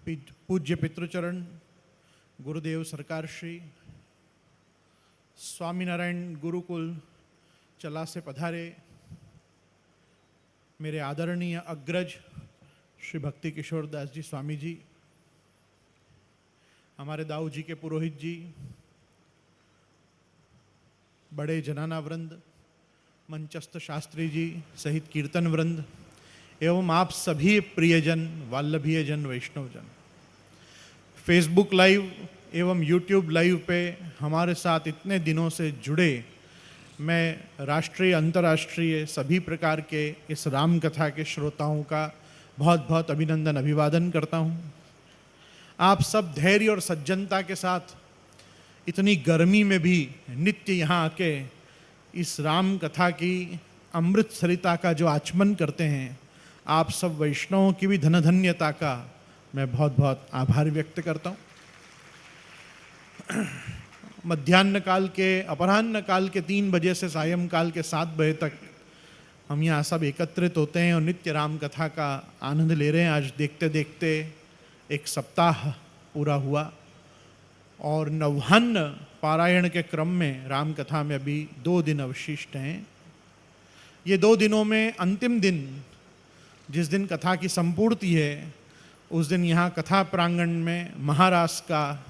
पूज्य पितृचरण गुरुदेव सरकार श्री स्वामीनारायण गुरुकुल चला से पधारे मेरे आदरणीय अग्रज श्री भक्ति किशोर दास जी स्वामी जी, हमारे दाऊ जी के पुरोहित जी, बड़े जनाना वृंद, मंचस्थ शास्त्री जी सहित कीर्तन वृंद एवं आप सभी प्रियजन, वाल्लभीयजन, वैष्णवजन, फेसबुक लाइव एवं यूट्यूब लाइव पे हमारे साथ इतने दिनों से जुड़े मैं राष्ट्रीय अंतर्राष्ट्रीय सभी प्रकार के इस राम कथा के श्रोताओं का बहुत बहुत अभिनंदन अभिवादन करता हूँ। आप सब धैर्य और सज्जनता के साथ इतनी गर्मी में भी नित्य यहाँ आके इस राम कथा की अमृत सरिता का जो आचमन करते हैं, आप सब वैष्णवों की भी धन्यता का मैं बहुत बहुत आभार व्यक्त करता हूँ। मध्याह्न काल के, अपराह्न काल के 3 बजे से सायंकाल के 7 बजे तक हम यहाँ सब एकत्रित होते हैं और नित्य राम कथा का आनंद ले रहे हैं। आज देखते देखते एक सप्ताह पूरा हुआ और नवहन्न पारायण के क्रम में राम कथा में अभी 2 दिन अवशिष्ट हैं। ये 2 दिनों में अंतिम दिन, जिस दिन कथा की संपूर्ति है, उस दिन यहाँ कथा प्रांगण में महारास का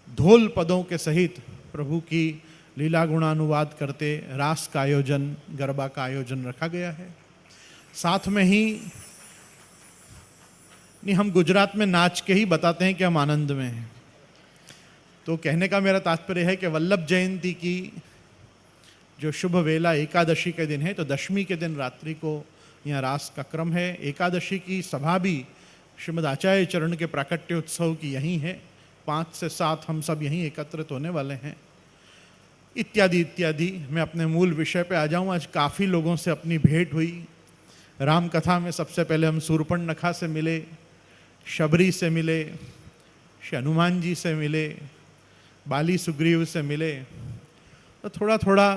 ढोल पदों के सहित प्रभु की लीला गुणानुवाद करते रास का आयोजन, गरबा का आयोजन रखा गया है। साथ में ही नहीं, हम गुजरात में नाच के ही बताते हैं कि हम आनंद में हैं। तो कहने का मेरा तात्पर्य है कि वल्लभ जयंती की जो शुभ वेला एकादशी के दिन है, तो दशमी के दिन रात्रि को यहाँ रास का क्रम है। एकादशी की सभा भी श्रीमद आचार्य चरण के प्राकट्योत्सव की यहीं है। 5 से 7 हम सब यहीं एकत्रित होने वाले हैं, इत्यादि इत्यादि। मैं अपने मूल विषय पे आ जाऊँ। आज काफ़ी लोगों से अपनी भेंट हुई। राम कथा में सबसे पहले हम शूर्पणखा से मिले, शबरी से मिले, श्री हनुमान जी से मिले, बाली सुग्रीव से मिले। तो थोड़ा थोड़ा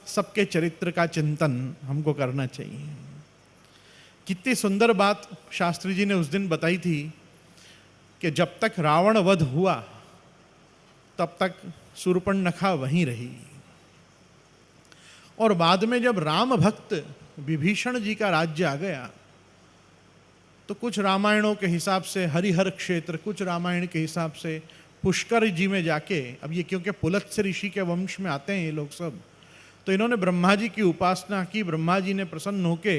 सबके चरित्र का चिंतन हमको करना चाहिए। कितनी सुंदर बात शास्त्री जी ने उस दिन बताई थी कि जब तक रावण वध हुआ तब तक शूर्पणखा वहीं रही, और बाद में जब राम भक्त विभीषण जी का राज्य आ गया तो कुछ रामायणों के हिसाब से हरिहर क्षेत्र, कुछ रामायण के हिसाब से पुष्कर जी में जाके, अब ये क्योंकि पुलत्स्य ऋषि के वंश में आते हैं ये लोग सब, तो इन्होंने ब्रह्मा जी की उपासना की। ब्रह्मा जी ने प्रसन्न होके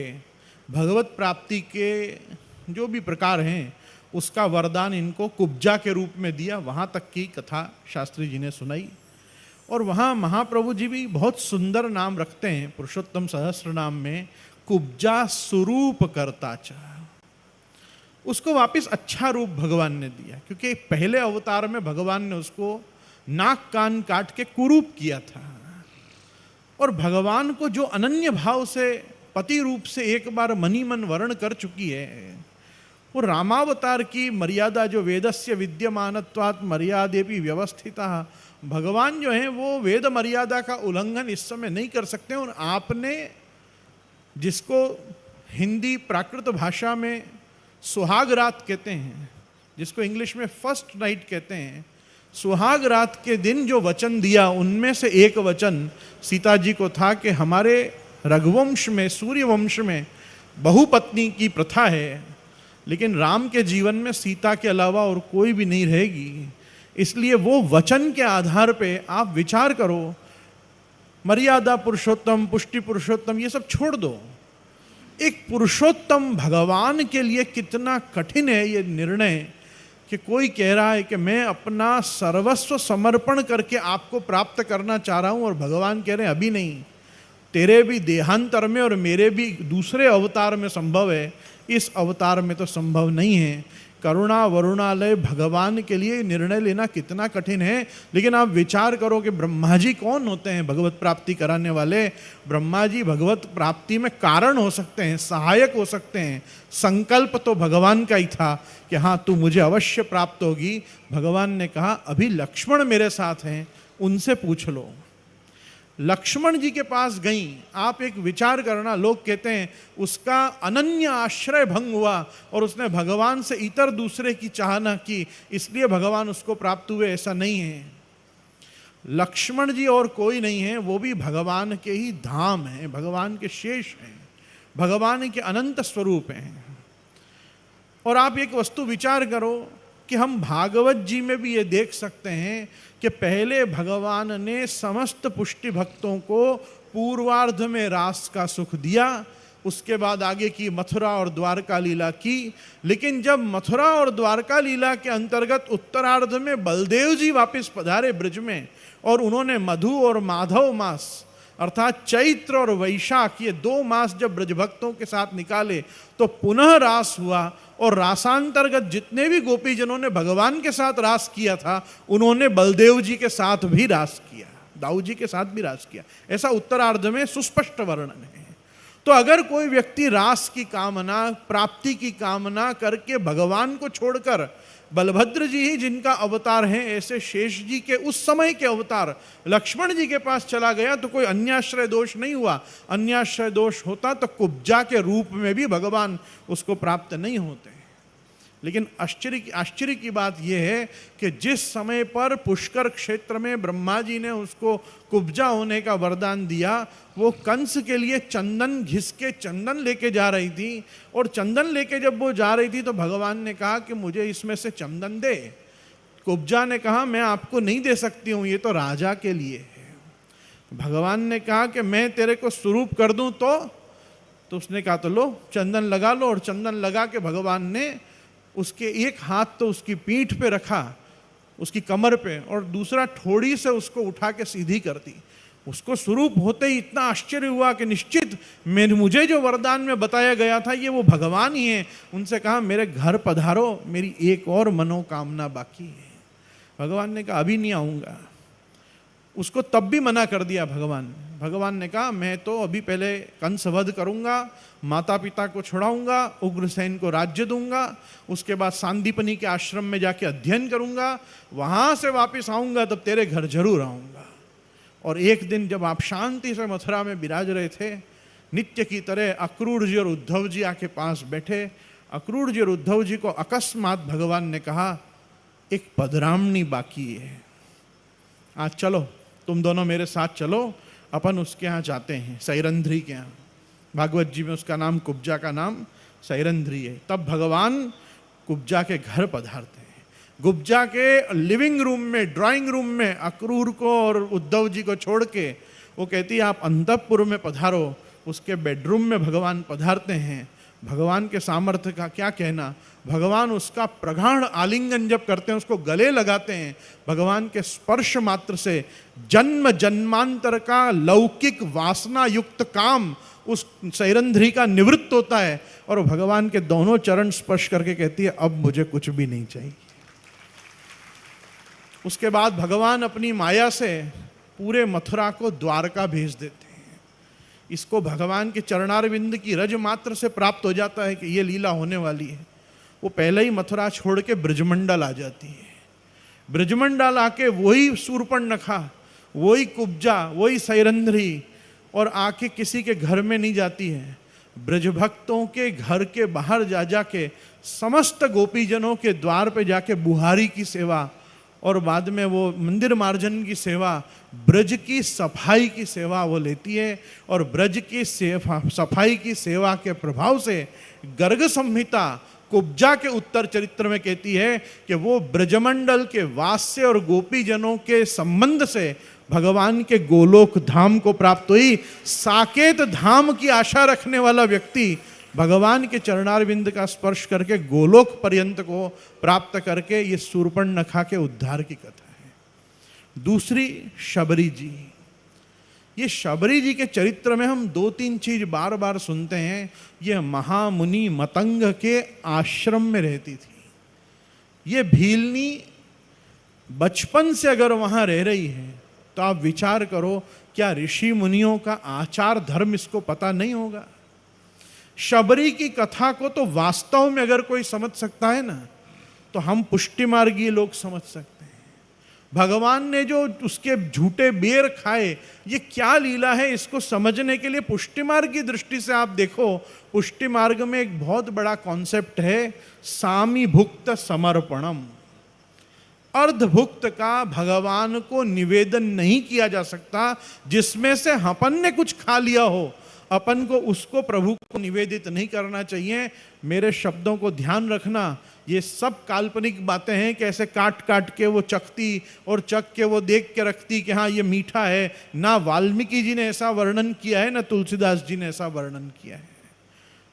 भगवत प्राप्ति के जो भी प्रकार हैं उसका वरदान इनको कुब्जा के रूप में दिया। वहाँ तक की कथा शास्त्री जी ने सुनाई। और वहाँ महाप्रभु जी भी बहुत सुंदर नाम रखते हैं पुरुषोत्तम सहस्त्र नाम में, कुब्जा स्वरूप करता चाह। उसको वापस अच्छा रूप भगवान ने दिया, क्योंकि पहले अवतार में भगवान ने उसको नाक कान काट के कुरूप किया था। और भगवान को जो अनन्य भाव से पति रूप से एक बार मनी मन वर्ण कर चुकी है, वो रामावतार की मर्यादा जो वेदस्य विद्यमानत्वात् मर्यादेपि व्यवस्थिता, भगवान जो है वो वेद मर्यादा का उल्लंघन इस समय नहीं कर सकते। और आपने जिसको हिंदी प्राकृत भाषा में सुहाग रात कहते हैं, जिसको इंग्लिश में फर्स्ट नाइट कहते हैं, सुहाग रात के दिन जो वचन दिया उनमें से एक वचन सीता जी को था कि हमारे रघुवंश में, सूर्यवंश में बहुपत्नी की प्रथा है, लेकिन राम के जीवन में सीता के अलावा और कोई भी नहीं रहेगी। इसलिए वो वचन के आधार पे आप विचार करो, मर्यादा पुरुषोत्तम, पुष्टि पुरुषोत्तम, ये सब छोड़ दो। एक पुरुषोत्तम भगवान के लिए कितना कठिन है ये निर्णय कि कोई कह रहा है कि मैं अपना सर्वस्व समर्पण करके आपको प्राप्त करना चाह रहा हूं, और भगवान कह रहे हैं अभी नहीं, तेरे भी देहांतर में और मेरे भी दूसरे अवतार में संभव है, इस अवतार में तो संभव नहीं है। करुणा वरुणालय भगवान के लिए निर्णय लेना कितना कठिन है। लेकिन आप विचार करो कि ब्रह्मा जी कौन होते हैं भगवत प्राप्ति कराने वाले। ब्रह्मा जी भगवत प्राप्ति में कारण हो सकते हैं, सहायक हो सकते हैं। संकल्प तो भगवान का ही था कि हाँ तू मुझे अवश्य प्राप्त होगी। भगवान ने कहा अभी लक्ष्मण मेरे साथ हैं, उनसे पूछ लो। लक्ष्मण जी के पास गई। आप एक विचार करना, लोग कहते हैं उसका अनन्य आश्रय भंग हुआ और उसने भगवान से इतर दूसरे की चाहना की, इसलिए भगवान उसको प्राप्त हुए। ऐसा नहीं है। लक्ष्मण जी और कोई नहीं है, वो भी भगवान के ही धाम हैं, भगवान के शेष हैं, भगवान के अनंत स्वरूप हैं। और आप एक वस्तु विचार करो कि हम भागवत जी में भी ये देख सकते हैं कि पहले भगवान ने समस्त पुष्टि भक्तों को पूर्वार्ध में रास का सुख दिया, उसके बाद आगे की मथुरा और द्वारका लीला की। लेकिन जब मथुरा और द्वारका लीला के अंतर्गत उत्तरार्ध में बलदेव जी वापस पधारे ब्रज में, और उन्होंने मधु और माधव मास अर्थात चैत्र और वैशाख, ये 2 मास जब ब्रजभक्तों के साथ निकाले तो पुनः रास हुआ। और रासांतर्गत जितने भी गोपीजनों ने भगवान के साथ रास किया था, उन्होंने बलदेव जी के साथ भी रास किया, दाऊ जी के साथ भी रास किया। ऐसा उत्तरार्ध में सुस्पष्ट वर्णन है। तो अगर कोई व्यक्ति रास की कामना, प्राप्ति की कामना करके भगवान को छोड़कर, बलभद्र जी ही जिनका अवतार है, ऐसे शेष जी के उस समय के अवतार लक्ष्मण जी के पास चला गया, तो कोई अन्याश्रय दोष नहीं हुआ। अन्याश्रय दोष होता तो कुब्जा के रूप में भी भगवान उसको प्राप्त नहीं होते। लेकिन आश्चर्य की बात यह है कि जिस समय पर पुष्कर क्षेत्र में ब्रह्मा जी ने उसको कुब्जा होने का वरदान दिया, वो कंस के लिए चंदन घिस के चंदन लेके जा रही थी। और चंदन लेके जब वो जा रही थी तो भगवान ने कहा कि मुझे इसमें से चंदन दे। कुब्जा ने कहा मैं आपको नहीं दे सकती हूँ, ये तो राजा के लिए है। भगवान ने कहा कि मैं तेरे को स्वरूप कर दूँ तो उसने कहा तो लो चंदन लगा लो। और चंदन लगा के भगवान ने उसके एक हाथ तो उसकी पीठ पे रखा, उसकी कमर पे, और दूसरा ठोड़ी से उसको उठा के सीधी कर दी। उसको स्वरूप होते ही इतना आश्चर्य हुआ कि निश्चित मुझे जो वरदान में बताया गया था ये वो भगवान ही हैं। उनसे कहा मेरे घर पधारो, मेरी एक और मनोकामना बाकी है। भगवान ने कहा अभी नहीं आऊँगा। उसको तब भी मना कर दिया भगवान ने कहा मैं तो अभी पहले कंस वध करूँगा, माता पिता को छुड़ाऊंगा, उग्रसेन को राज्य दूंगा, उसके बाद सांदीपनी के आश्रम में जाके अध्ययन करूंगा, वहां से वापस आऊंगा तब तेरे घर जरूर आऊंगा। और एक दिन जब आप शांति से मथुरा में विराज रहे थे, नित्य की तरह अक्रूर जी और उद्धव जी आके पास बैठे। अक्रूर जी और उद्धव जी को अकस्मात भगवान ने कहा एक पधरामणी बाकी है, आज चलो तुम दोनों मेरे साथ चलो, अपन उसके यहाँ जाते हैं, सैरंध्री के यहाँ। भागवत जी में उसका नाम, कुब्जा का नाम सैरंध्री है। तब भगवान कुब्जा के घर पधारते हैं। कुब्जा के लिविंग रूम में, ड्राइंग रूम में अक्रूर को और उद्धव जी को छोड़ के वो कहती है आप अंतःपुर में पधारो। उसके बेडरूम में भगवान पधारते हैं। भगवान के सामर्थ्य का क्या कहना। भगवान उसका प्रगाढ़ आलिंगन जब करते हैं, उसको गले लगाते हैं, भगवान के स्पर्श मात्र से जन्म जन्मांतर का लौकिक वासना युक्त काम उस सैरंध्री का निवृत्त होता है। और भगवान के दोनों चरण स्पर्श करके कहती है अब मुझे कुछ भी नहीं चाहिए। उसके बाद भगवान अपनी माया से पूरे मथुरा को द्वारका भेज देते हैं। इसको भगवान के चरणारविंद की रज मात्र से प्राप्त हो जाता है कि ये लीला होने वाली है। वो पहले ही मथुरा छोड़ के ब्रजमंडल आ जाती है। ब्रजमंडल आके वही शूर्पणखा, वही कुब्जा, वही सैरंध्री, और आके किसी के घर में नहीं जाती है, ब्रजभक्तों के घर के बाहर जा जाके समस्त गोपीजनों के द्वार पे जाके बुहारी की सेवा, और बाद में वो मंदिर मार्जन की सेवा, ब्रज की सफाई की सेवा वो लेती है। और ब्रज की सफाई की सेवा के प्रभाव से गर्ग संहिता कुब्जा के उत्तर चरित्र में कहती है कि वो ब्रजमंडल के वास्य और गोपीजनों के संबंध से भगवान के गोलोक धाम को प्राप्त हुई। साकेत धाम की आशा रखने वाला व्यक्ति भगवान के चरणारविंद का स्पर्श करके गोलोक पर्यंत को प्राप्त करके, ये शूर्पणखा के उद्धार की कथा है। दूसरी शबरी जी। ये शबरी जी के चरित्र में हम 2-3 चीज बार बार सुनते हैं। ये महामुनि मतंग के आश्रम में रहती थी। ये भीलनी बचपन से अगर वहां रह रही है तो आप विचार करो क्या ऋषि मुनियों का आचार धर्म इसको पता नहीं होगा। शबरी की कथा को तो वास्तव में अगर कोई समझ सकता है ना, तो हम पुष्टि मार्गीय लोग समझ सकते हैं। भगवान ने जो उसके झूठे बेर खाए, ये क्या लीला है, इसको समझने के लिए पुष्टि मार्ग की दृष्टि से आप देखो। पुष्टि मार्ग में एक बहुत बड़ा कॉन्सेप्ट है, सामीभुक्त समर्पणम। अर्धभुक्त का भगवान को निवेदन नहीं किया जा सकता। जिसमें से अपन ने कुछ खा लिया हो, अपन को उसको प्रभु को निवेदित नहीं करना चाहिए। मेरे शब्दों को ध्यान रखना, ये सब काल्पनिक बातें हैं कि ऐसे काट काट के वो चखती और चख के वो देख के रखती कि हाँ ये मीठा है। ना वाल्मीकि जी ने ऐसा वर्णन किया है, ना तुलसीदास जी ने ऐसा वर्णन किया है।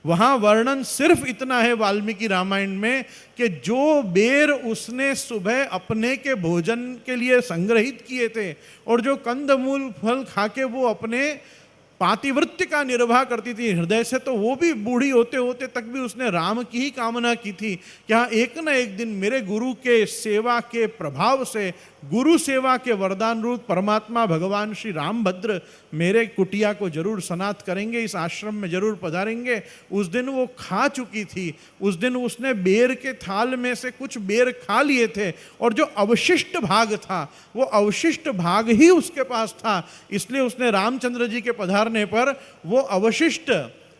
वहां वर्णन सिर्फ इतना है वाल्मीकि रामायण में कि जो बेर उसने सुबह अपने के भोजन के लिए संग्रहित किए थे और जो कंदमूल फल खाके वो अपने पातिवृत्य का निर्वाह करती थी हृदय से, तो वो भी बूढ़ी होते होते तक भी उसने राम की ही कामना की थी कि हाँ एक न एक दिन मेरे गुरु के सेवा के प्रभाव से, गुरु सेवा के वरदान रूप परमात्मा भगवान श्री रामभद्र मेरे कुटिया को जरूर सनात करेंगे, इस आश्रम में जरूर पधारेंगे। उस दिन वो खा चुकी थी। उस दिन उसने बेर के थाल में से कुछ बेर खा लिए थे और जो अवशिष्ट भाग था वो अवशिष्ट भाग ही उसके पास था। इसलिए उसने रामचंद्र जी के पधारने पर वो अवशिष्ट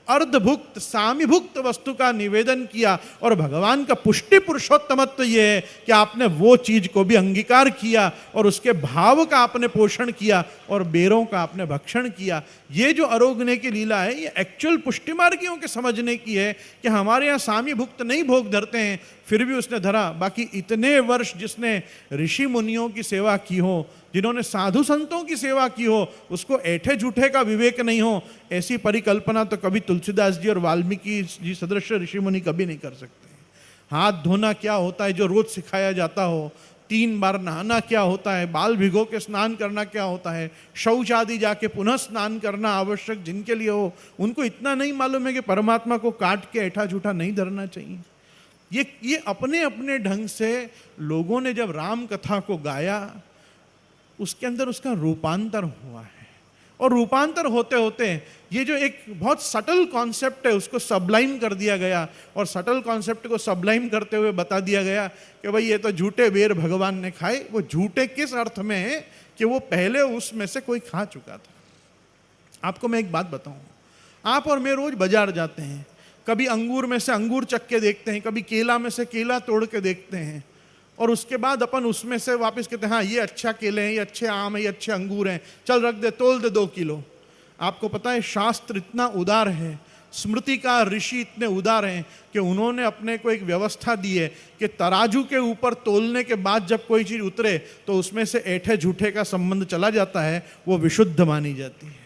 अर्धभुक्त सामीभुक्त वस्तु का निवेदन किया। और भगवान का पुष्टि पुरुषोत्तमत्व ये है कि आपने वो चीज को भी अंगीकार किया और उसके भाव का आपने पोषण किया और बेरों का आपने भक्षण किया। ये जो अरोगने की लीला है ये एक्चुअल पुष्टि मार्गियों के समझने की है कि हमारे यहाँ सामीभुक्त नहीं भोग धरते हैं, फिर भी उसने धरा। बाकी इतने वर्ष जिसने ऋषि मुनियों की सेवा की हो, जिन्होंने साधु संतों की सेवा की हो, उसको ऐठे झूठे का विवेक नहीं हो, ऐसी परिकल्पना तो कभी तुलसीदास जी और वाल्मीकि जी सदृश ऋषि मुनि कभी नहीं कर सकते। हाथ धोना क्या होता है जो रोज सिखाया जाता हो, 3 बार नहाना क्या होता है, बाल भिगो के स्नान करना क्या होता है, शौच आदि जाके पुनः स्नान करना आवश्यक जिनके लिए हो, उनको इतना नहीं मालूम है कि परमात्मा को काट के ऐठा झूठा नहीं धरना चाहिए। ये अपने अपने ढंग से लोगों ने जब राम कथा को गाया, उसके अंदर उसका रूपांतर हुआ है। और रूपांतर होते होते ये जो एक बहुत सटल कॉन्सेप्ट है उसको सबलाइम कर दिया गया। और सटल कॉन्सेप्ट को सबलाइम करते हुए बता दिया गया कि भाई ये तो झूठे बेर भगवान ने खाए। वो झूठे किस अर्थ में है कि वो पहले उसमें से कोई खा चुका था। आपको मैं एक बात बताऊं, आप और मैं रोज बाजार जाते हैं, कभी अंगूर में से अंगूर चख के देखते हैं, कभी केला में से केला तोड़ के देखते हैं और उसके बाद अपन उसमें से वापस कहते हैं हाँ ये अच्छा केले हैं, ये अच्छे आम है, ये अच्छे अंगूर हैं, चल रख दे, तोल दे 2 किलो। आपको पता है शास्त्र इतना उदार है, स्मृति का ऋषि इतने उदार हैं कि उन्होंने अपने को एक व्यवस्था दी है कि तराजू के ऊपर तोलने के बाद जब कोई चीज़ उतरे तो उसमें से ऐठे झूठे का संबंध चला जाता है, वो विशुद्ध मानी जाती है।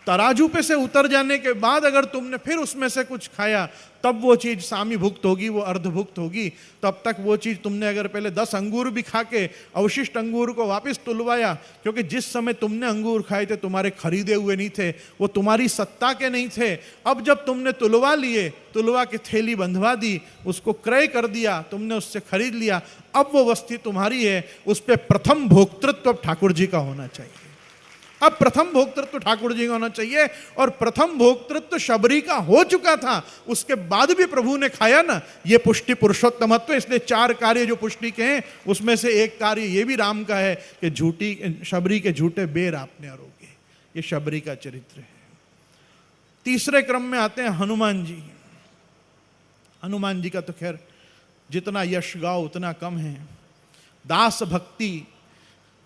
तराजू पे से उतर जाने के बाद अगर तुमने फिर उसमें से कुछ खाया तब वो चीज़ सामीभुक्त होगी, वो अर्धभुक्त होगी। तब तक वो चीज़ तुमने अगर पहले 10 अंगूर भी खा के अवशिष्ट अंगूर को वापस तुलवाया, क्योंकि जिस समय तुमने अंगूर खाए थे तुम्हारे खरीदे हुए नहीं थे, वो तुम्हारी सत्ता के नहीं थे। अब जब तुमने तुलवा लिए, तुलवा के थैली बंधवा दी, उसको क्रय कर दिया, तुमने उससे खरीद लिया, अब वो वस्तु तुम्हारी है, उस पर प्रथम भोक्तृत्व ठाकुर जी का होना चाहिए। अब प्रथम भोक्तृत्व ठाकुर जी का होना चाहिए। और प्रथम भोक्तृत्व शबरी का हो चुका था, उसके बाद भी प्रभु ने खाया ना, ये पुष्टि पुरुषोत्तमत्व। इसलिए 4 कार्य जो पुष्टि के हैं उसमें से एक कार्य ये भी राम का है कि झूठी शबरी के झूठे बेर आपने अरोगे। ये शबरी का चरित्र है। तीसरे क्रम में आते हैं हनुमान जी। हनुमान जी का तो खैर जितना यश गाओ उतना कम है। दास भक्ति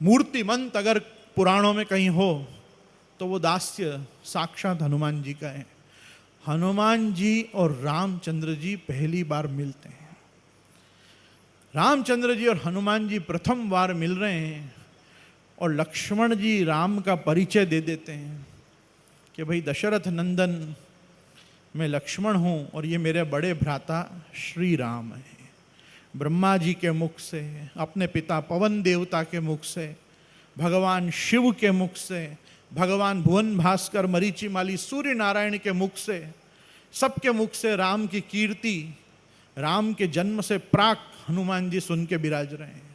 मूर्तिमंत अगर पुराणों में कहीं हो तो वो दास्य साक्षात हनुमान जी का है। हनुमान जी और रामचंद्र जी पहली बार मिलते हैं। रामचंद्र जी और हनुमान जी प्रथम बार मिल रहे हैं और लक्ष्मण जी राम का परिचय दे देते हैं कि भाई दशरथ नंदन मैं लक्ष्मण हूँ और ये मेरे बड़े भ्राता श्री राम हैं। ब्रह्मा जी के मुख से, अपने पिता पवन देवता के मुख से, भगवान शिव के मुख से, भगवान भुवन भास्कर मरीचि माली सूर्य नारायण के मुख से, सबके मुख से राम की कीर्ति, राम के जन्म से प्राक हनुमान जी सुन के विराज रहे हैं।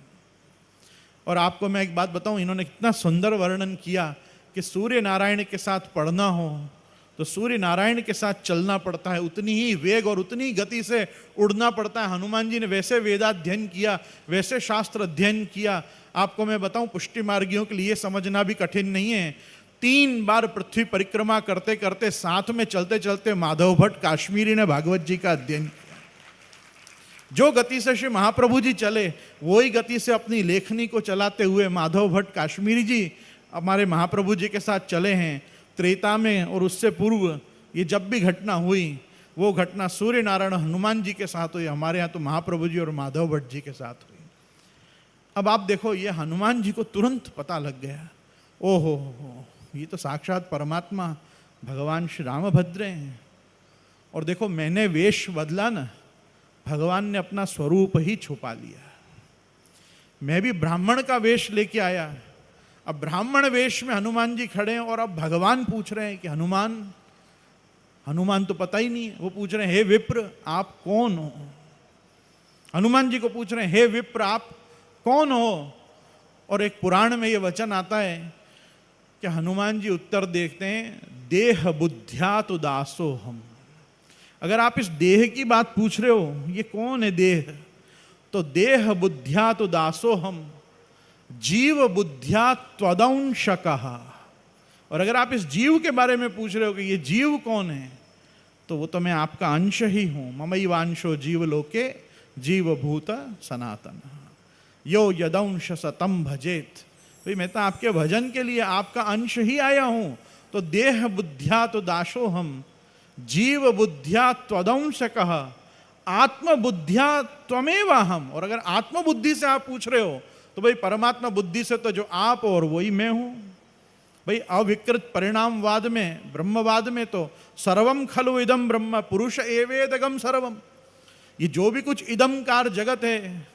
और आपको मैं एक बात बताऊं, इन्होंने कितना सुंदर वर्णन किया कि सूर्य नारायण के साथ पढ़ना हो तो सूर्य नारायण के साथ चलना पड़ता है, उतनी ही वेग और उतनी गति से उड़ना पड़ता है। हनुमान जी ने वैसे वेदाध्ययन किया, वैसे शास्त्र अध्ययन किया। आपको मैं बताऊं, पुष्टि मार्गियों के लिए समझना भी कठिन नहीं है। 3 बार पृथ्वी परिक्रमा करते करते, साथ में चलते चलते माधव भट्ट काश्मीरी ने भागवत जी का अध्ययन किया। जो गति से श्री महाप्रभु जी चले, वही गति से अपनी लेखनी को चलाते हुए माधव भट्ट काश्मीरी जी हमारे महाप्रभु जी के साथ चले हैं। त्रेता में और उससे पूर्व ये जब भी घटना हुई, वो घटना सूर्य नारायण हनुमान जी के साथ हुई। हमारे यहाँ तो महाप्रभु जी और माधव भट्ट जी के साथ हुई। अब आप देखो, ये हनुमान जी को तुरंत पता लग गया, ओहो हो, ये तो साक्षात परमात्मा भगवान श्री रामभद्र हैं। और देखो, मैंने वेश बदला ना, भगवान ने अपना स्वरूप ही छुपा लिया। मैं भी ब्राह्मण का वेश लेके आया, अब ब्राह्मण वेश में हनुमान जी खड़े हैं और अब भगवान पूछ रहे हैं कि हनुमान तो पता ही नहीं है। वो पूछ रहे हैं, हे विप्र आप कौन हो? हनुमान जी को पूछ रहे हैं, हे विप्र आप कौन हो? और एक पुराण में ये वचन आता है कि हनुमान जी उत्तर देखते हैं, देह बुद्ध्या तो दासो हम। अगर आप इस देह की बात पूछ रहे हो, ये कौन है देह, तो देह बुद्ध्या तो दासो हम, जीव बुद्ध्या त्वदंशकः। और अगर आप इस जीव के बारे में पूछ रहे हो कि ये जीव कौन है, तो वो तो मैं आपका अंश ही हूं। ममैवांशो जीव लोके जीव भूत सनातन यो यदंश सतम भजेत। भाई मैं तो आपके भजन के लिए आपका अंश ही आया हूं। तो देह बुद्ध्या तो दासो हम, जीव बुद्ध्या त्वदंशकः, आत्म बुद्ध्या त्वमेव हम। और अगर आत्म बुद्धि से आप पूछ रहे हो, तो भाई परमात्मा बुद्धि से तो जो आप और वही मैं हूं। भाई अविकृत परिणामवाद में, ब्रह्मवाद में तो सर्वम खलु इदम ब्रह्म पुरुष एवेदगम सर्वम। ये जो भी कुछ इदमकार जगत है,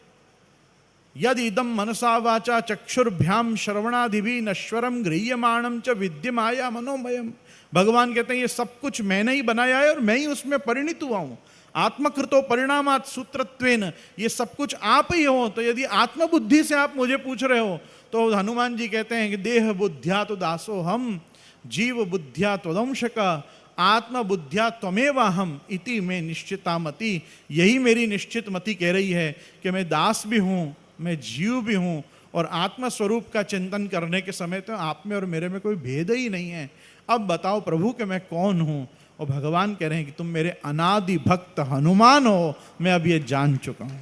यद इदम मनसा वाचा चक्षुर्भ्याम श्रवणादिभि नश्वरम गृह्यमाणम च विद्यमाया मनोमयम। भगवान कहते हैं ये सब कुछ मैंने ही बनाया है और मैं ही उसमें परिणित हुआ हूं। आत्मकृतो परिणामात सूत्रत्वेन, ये सब कुछ आप ही हो। तो यदि आत्मबुद्धि से आप मुझे पूछ रहे हो, तो हनुमान जी कहते हैं कि देह बुद्ध्या तो दासो हम, जीव बुद्ध्या त्वदंशका, आत्म बुद्ध्या त्वमेव हम इति में निश्चिता मति। यही मेरी निश्चित मति कह रही है कि मैं दास भी हूं, मैं जीव भी हूं, और आत्म स्वरूप का चिंतन करने के समय तो आप में और मेरे में कोई भेद ही नहीं है। अब बताओ प्रभु कि मैं कौन हूं? और भगवान कह रहे हैं कि तुम मेरे अनादि भक्त हनुमान हो, मैं अब ये जान चुका हूं।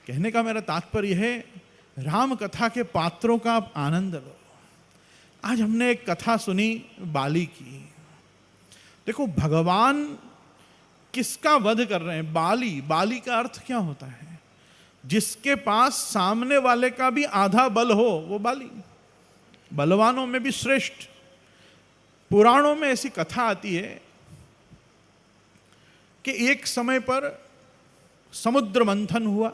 कहने का मेरा तात्पर्य है, राम कथा के पात्रों का आप आनंद लो। आज हमने एक कथा सुनी बाली की। देखो, भगवान किसका वध कर रहे हैं? बाली का अर्थ क्या होता है? जिसके पास सामने वाले का भी आधा बल हो, वो बाली, बलवानों में भी श्रेष्ठ। पुराणों में ऐसी कथा आती है कि एक समय पर समुद्र मंथन हुआ,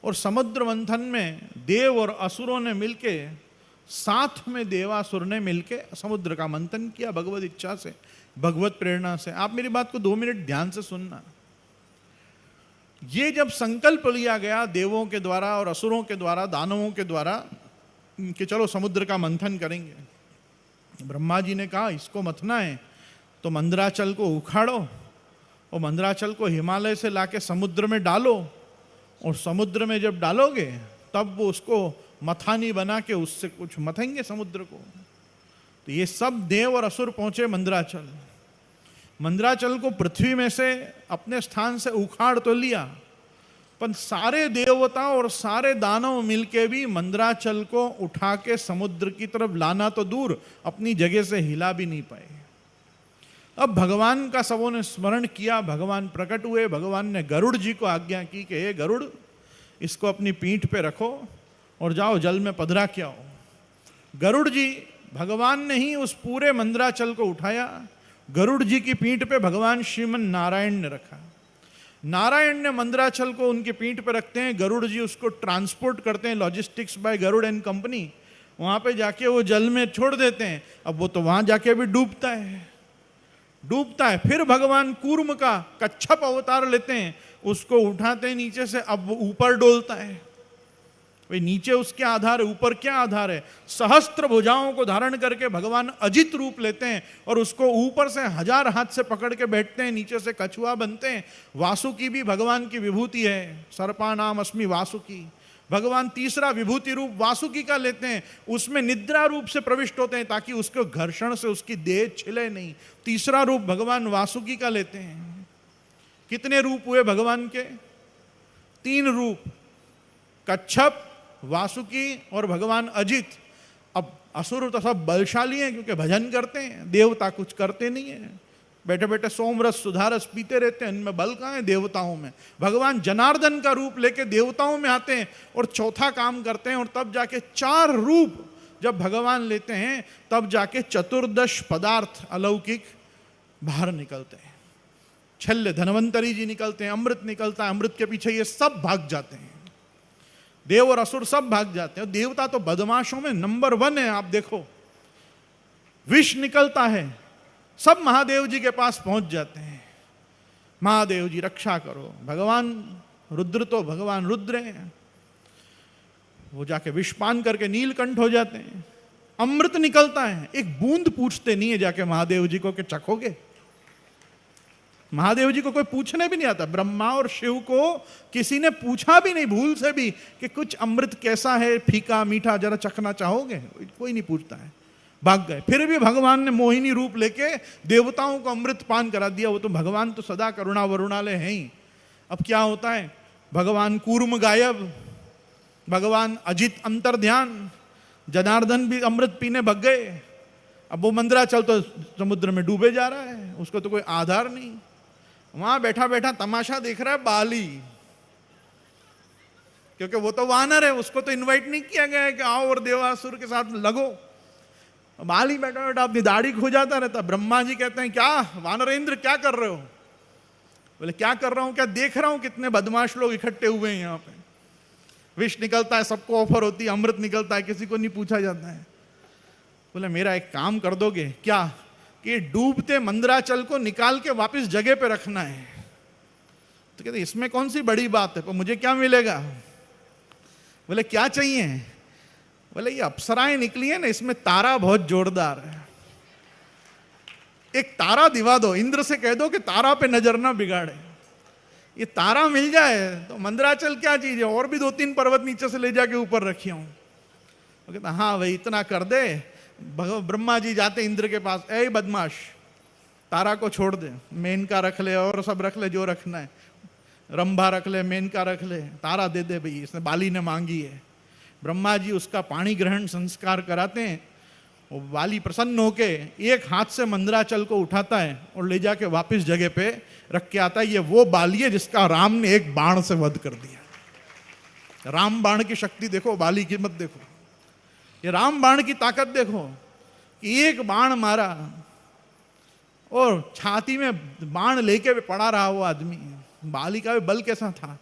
और समुद्र मंथन में देव और असुरों ने मिलके, साथ में देवासुर ने मिलके समुद्र का मंथन किया भगवत इच्छा से, भगवत प्रेरणा से। आप मेरी बात को 2 मिनट ध्यान से सुनना। ये जब संकल्प लिया गया देवों के द्वारा और असुरों के द्वारा, दानवों के द्वारा, कि चलो समुद्र का मंथन करेंगे, ब्रह्मा जी ने कहा इसको मथना है तो मंदराचल को उखाड़ो, और मंदराचल को हिमालय से लाके समुद्र में डालो, और समुद्र में जब डालोगे तब वो उसको मथानी बना के उससे कुछ मथेंगे समुद्र को। तो ये सब देव और असुर पहुंचे मंदराचल। मंदराचल को पृथ्वी में से अपने स्थान से उखाड़ तो लिया, पर सारे देवता और सारे दानव मिलके भी मंदराचल को उठा के समुद्र की तरफ लाना तो दूर, अपनी जगह से हिला भी नहीं पाए। अब भगवान का सबों ने स्मरण किया, भगवान प्रकट हुए। भगवान ने गरुड़ जी को आज्ञा की कि हे गरुड़, इसको अपनी पीठ पे रखो और जाओ जल में पधरा के आओ। गरुड़ जी, भगवान ने ही उस पूरे मंदराचल को उठाया। गरुड़ जी की पीठ पे भगवान श्रीमन नारायण ने रखा। नारायण ने मंदराचल को उनकी पीठ पे रखते हैं, गरुड़ जी उसको ट्रांसपोर्ट करते हैं, logistics by Garud and company. वहां पे जाके वो जल में छोड़ देते हैं। अब वो तो वहां जाके भी डूबता है। फिर भगवान कूर्म का कच्छप अवतार लेते हैं, उसको उठाते हैं नीचे से, अब वो ऊपर डोलता है। भाई नीचे उसके आधार है, ऊपर क्या आधार है? सहस्त्र भुजाओं को धारण करके भगवान अजित रूप लेते हैं और उसको ऊपर से 1000 हाथ से पकड़ के बैठते हैं, नीचे से कछुआ बनते हैं। वासुकी भी भगवान की विभूति है, सर्पा नाम अस्मि वासुकी। भगवान तीसरा विभूति रूप वासुकी का लेते हैं, उसमें निद्रा रूप से प्रविष्ट होते हैं ताकि उसको घर्षण से उसकी देह छिले नहीं। तीसरा रूप भगवान वासुकी का लेते हैं। कितने रूप हुए भगवान के? 3 रूप, कच्छप, वासुकी और भगवान अजित। अब असुर तो सब बलशाली हैं क्योंकि भजन करते हैं, देवता कुछ करते नहीं है, बैठे बैठे सोमरस सुधारस पीते रहते हैं, इनमें बल कहाँ है देवताओं में? भगवान जनार्दन का रूप लेके देवताओं में आते हैं और चौथा काम करते हैं, और तब जाके 4 रूप जब भगवान लेते हैं तब जाके 14 पदार्थ अलौकिक बाहर निकलते हैं। छल्य धनवंतरी जी निकलते हैं, अमृत निकलता है, अमृत के पीछे ये सब भाग जाते हैं, देव और असुर सब भाग जाते हैं। देवता तो बदमाशों में नंबर 1 है। आप देखो, विष निकलता है, सब महादेव जी के पास पहुंच जाते हैं, महादेव जी रक्षा करो। भगवान रुद्र तो भगवान रुद्र हैं, वो जाके विषपान करके नीलकंठ हो जाते हैं। अमृत निकलता है, एक बूंद पूछते नहीं है जाके महादेव जी को कि चखोगे। महादेव जी को कोई पूछने भी नहीं आता। ब्रह्मा और शिव को किसी ने पूछा भी नहीं भूल से भी कि कुछ अमृत कैसा है, फीका मीठा, जरा चखना चाहोगे? कोई नहीं पूछता है, भाग गए। फिर भी भगवान ने मोहिनी रूप लेके देवताओं को अमृत पान करा दिया। वो तो भगवान तो सदा करुणा वरुणालय हैं ही। अब क्या होता है, भगवान कूर्म गायब, भगवान अजित अंतर्ध्यान, जनार्दन भी अमृत पीने भग गए। अब वो मंदराचल तो समुद्र में डूबे जा रहा है, उसको तो कोई आधार नहीं। वहां बैठा बैठा तमाशा देख रहा है बाली, क्योंकि वो तो वानर है, उसको तो इनवाइट नहीं किया गया है कि आओ और देवासुर के साथ लगो। बाली बैठा बैठा अपनी दाढ़ी खो जाता रहता। ब्रह्मा जी कहते हैं, क्या वानरेंद्र क्या कर रहे हो? बोले क्या कर रहा हूं, क्या देख रहा हूं कितने बदमाश लोग इकट्ठे हुए हैं यहाँ पे। विष निकलता है, सबको ऑफर होती है, अमृत निकलता है, किसी को नहीं पूछा जाता है। बोले मेरा एक काम कर दोगे क्या, कि डूबते मंदराचल को निकाल के वापस जगह पे रखना है। तो कहते इसमें कौन सी बड़ी बात है, पर मुझे क्या मिलेगा? बोले क्या चाहिए? बोले ये अप्सराएं निकली है ना, इसमें तारा बहुत जोरदार है, एक तारा दिवा दो, इंद्र से कह दो कि तारा पे नजर ना बिगाड़े। ये तारा मिल जाए तो मंदराचल क्या चीज है, और भी 2-3 पर्वत नीचे से ले जाके ऊपर रखी हूं। वो कहता हाँ भाई इतना कर दे। ब्रह्मा जी जाते इंद्र के पास, ऐ बदमाश तारा को छोड़ दे, मेनका रख ले और सब रख ले जो रखना है, रंभा रख ले, मेनका रख ले, तारा दे दे भाई, इसने बाली ने मांगी है। ब्रह्मा जी उसका पाणी ग्रहण संस्कार कराते हैं। वो बाली प्रसन्न होके एक हाथ से मंदराचल को उठाता है और ले जाके वापस जगह पे रख के आता है। ये वो बाली है जिसका राम ने एक बाण से वध कर दिया। राम बाण की शक्ति देखो, बाली की मत देखो, ये राम बाण की ताकत देखो कि एक बाण मारा और छाती में बाण लेके पड़ा रहा वो आदमी। बाली का भी बल कैसा था,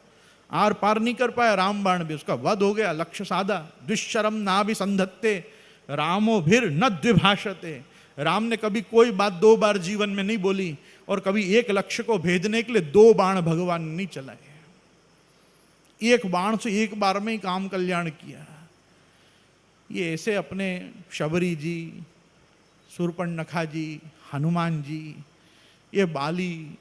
आर पार नहीं कर पाया राम बाण भी, उसका वध हो गया। लक्ष्य साधा, दुष्शरम ना भी संधत्ते रामो भीर न द्विभाषते। राम ने कभी कोई बात 2 बार जीवन में नहीं बोली और कभी एक लक्ष्य को भेदने के लिए 2 बाण भगवान ने नहीं चलाए। एक बाण से एक बार में ही काम कल्याण किया। ये ऐसे अपने शबरी जी, शूर्पणखा जी, हनुमान जी, ये बाली,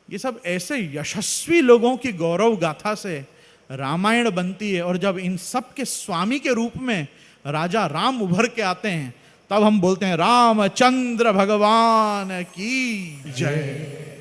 ये सब ऐसे यशस्वी लोगों की गौरव गाथा से रामायण बनती है। और जब इन सब के स्वामी के रूप में राजा राम उभर के आते हैं तब हम बोलते हैं रामचंद्र भगवान की जय।